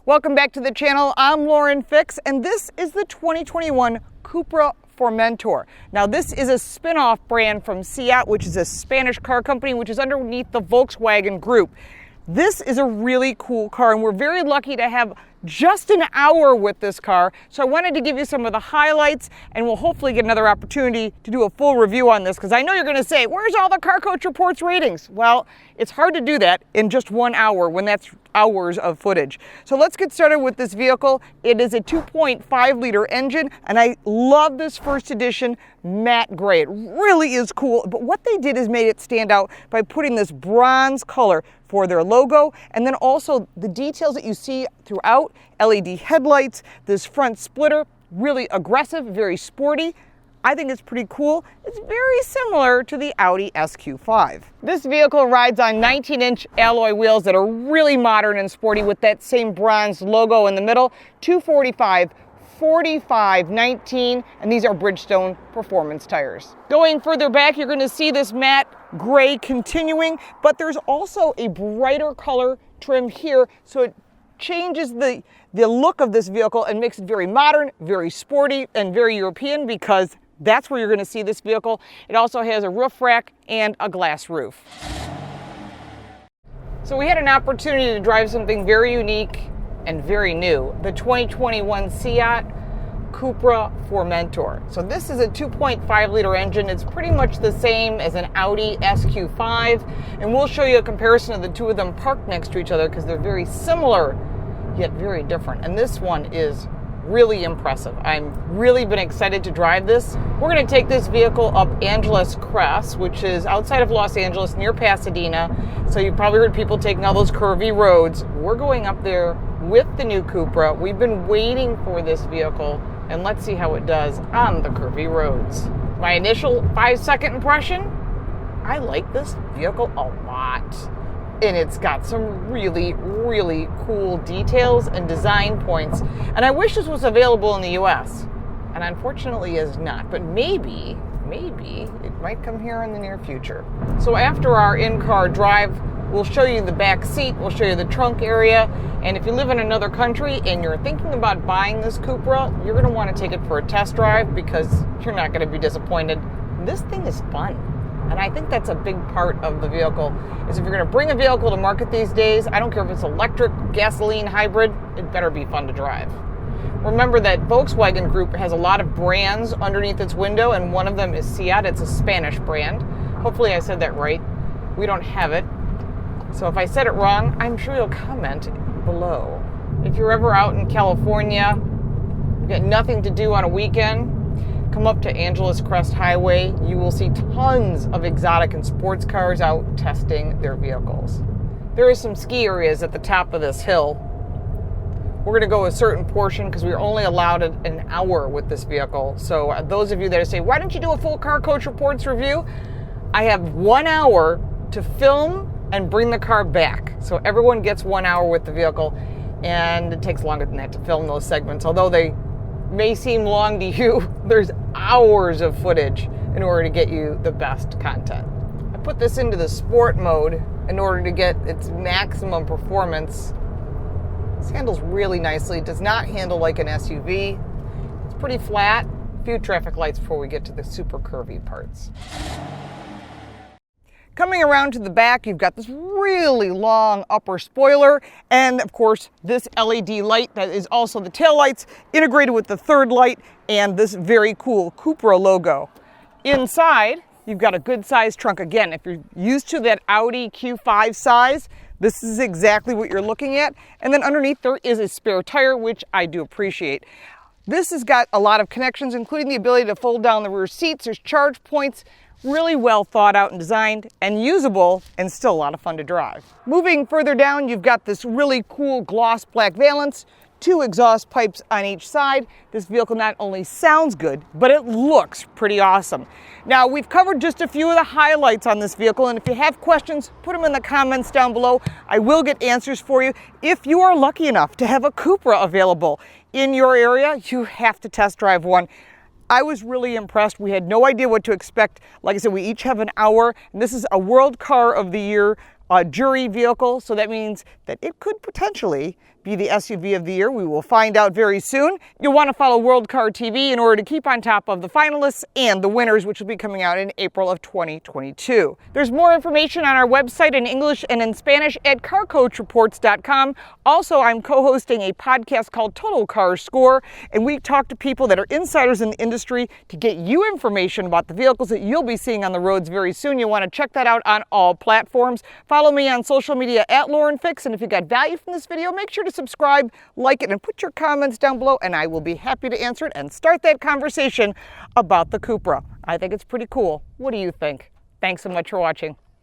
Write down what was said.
Welcome back to the channel. I'm Lauren Fix, and this is the 2021 Cupra Formentor. Now, this is a spin-off brand from Seat, which is a Spanish car company, which is underneath the Volkswagen Group. This is a really cool car, and we're very lucky to have just an hour with this car. So I wanted to give you some of the highlights, and we'll hopefully get another opportunity to do a full review on this, because I know you're going to say, where's all the Car Coach Reports ratings? Well, it's hard to do that in just 1 hour when that's hours of footage. So let's get started with this vehicle. It is a 2.5 liter engine, and I love this first edition matte gray. It really is cool, but what they did is made it stand out by putting this bronze color for their logo, and then also the details that you see throughout, LED headlights, this front splitter, really aggressive, very sporty. I think it's pretty cool. It's very similar to the Audi SQ5. This vehicle rides on 19-inch alloy wheels that are really modern and sporty with that same bronze logo in the middle, 245, 45, 19, and these are Bridgestone performance tires. Going further back, you're going to see this matte gray continuing, but there's also a brighter color trim here, so it changes the look of this vehicle and makes it very modern, very sporty, and very European, because that's where you're going to see this vehicle. It also has a roof rack and a glass roof. So we had an opportunity to drive something very unique and very new, the 2021 Seat Cupra Formentor. So this is a 2.5 liter engine. It's pretty much the same as an Audi SQ5, and we'll show you a comparison of the two of them parked next to each other because they're very similar yet very different. And this one is really impressive. I'm really been excited to drive this. We're going to take this vehicle up Angeles Crest, which is outside of Los Angeles near Pasadena. So you've probably heard people taking all those curvy roads. We're going up there with the new Cupra. We've been waiting for this vehicle, and let's see how it does on the curvy roads. My initial 5-second impression, I like this vehicle a lot. And it's got some really, really cool details and design points. And I wish this was available in the US. And unfortunately is not. But maybe it might come here in the near future. So after our in-car drive, we'll show you the back seat, we'll show you the trunk area. And if you live in another country and you're thinking about buying this Cupra, you're going to want to take it for a test drive because you're not going to be disappointed. This thing is fun. And I think that's a big part of the vehicle, is if you're going to bring a vehicle to market these days, I don't care if it's electric, gasoline, hybrid, it better be fun to drive. Remember that Volkswagen Group has a lot of brands underneath its window, and one of them is Seat. It's a Spanish brand. Hopefully I said that right. We don't have it. So if I said it wrong, I'm sure you'll comment below. If you're ever out in California, you've got nothing to do on a weekend, come up to Angeles Crest Highway. You will see tons of exotic and sports cars out testing their vehicles. There are some ski areas at the top of this hill. We're going to go a certain portion because we're only allowed an hour with this vehicle. So those of you that say, why don't you do a full Car Coach Reports review? I have 1 hour to film and bring the car back. So everyone gets 1 hour with the vehicle, and it takes longer than that to film those segments. Although they may seem long to you, there's hours of footage in order to get you the best content. I put this into the sport mode in order to get its maximum performance. This handles really nicely. It does not handle like an SUV. It's pretty flat. A few traffic lights before we get to the super curvy parts. Coming around to the back, you've got this really long upper spoiler, and of course this LED light that is also the tail lights integrated with the third light and this very cool Cupra logo. Inside, you've got a good sized trunk. Again, if you're used to that Audi Q5 size, this is exactly what you're looking at. And then underneath there is a spare tire, which I do appreciate. This has got a lot of connections, including the ability to fold down the rear seats. There's charge points. Really well thought out and designed and usable, and still a lot of fun to drive. Moving further down, you've got this really cool gloss black valance, 2 exhaust pipes on each side. This vehicle not only sounds good, but it looks pretty awesome. Now, we've covered just a few of the highlights on this vehicle, and if you have questions, put them in the comments down below. I will get answers for you. If you are lucky enough to have a Cupra available in your area, you have to test drive one. I was really impressed. We had no idea what to expect. Like I said, we each have an hour, and this is a World Car of the Year jury vehicle, so that means that it could potentially be the SUV of the year. We will find out very soon. You'll want to follow World Car TV in order to keep on top of the finalists and the winners, which will be coming out in April of 2022. There's more information on our website in English and in Spanish at carcoachreports.com. Also, I'm co-hosting a podcast called Total Car Score, and we talk to people that are insiders in the industry to get you information about the vehicles that you'll be seeing on the roads very soon. You'll want to check that out on all platforms. Follow me on social media at Lauren Fix, and if you got value from this video, make sure to subscribe, like it, and put your comments down below, and I will be happy to answer it and start that conversation about the Cupra. I think it's pretty cool. What do you think? Thanks so much for watching.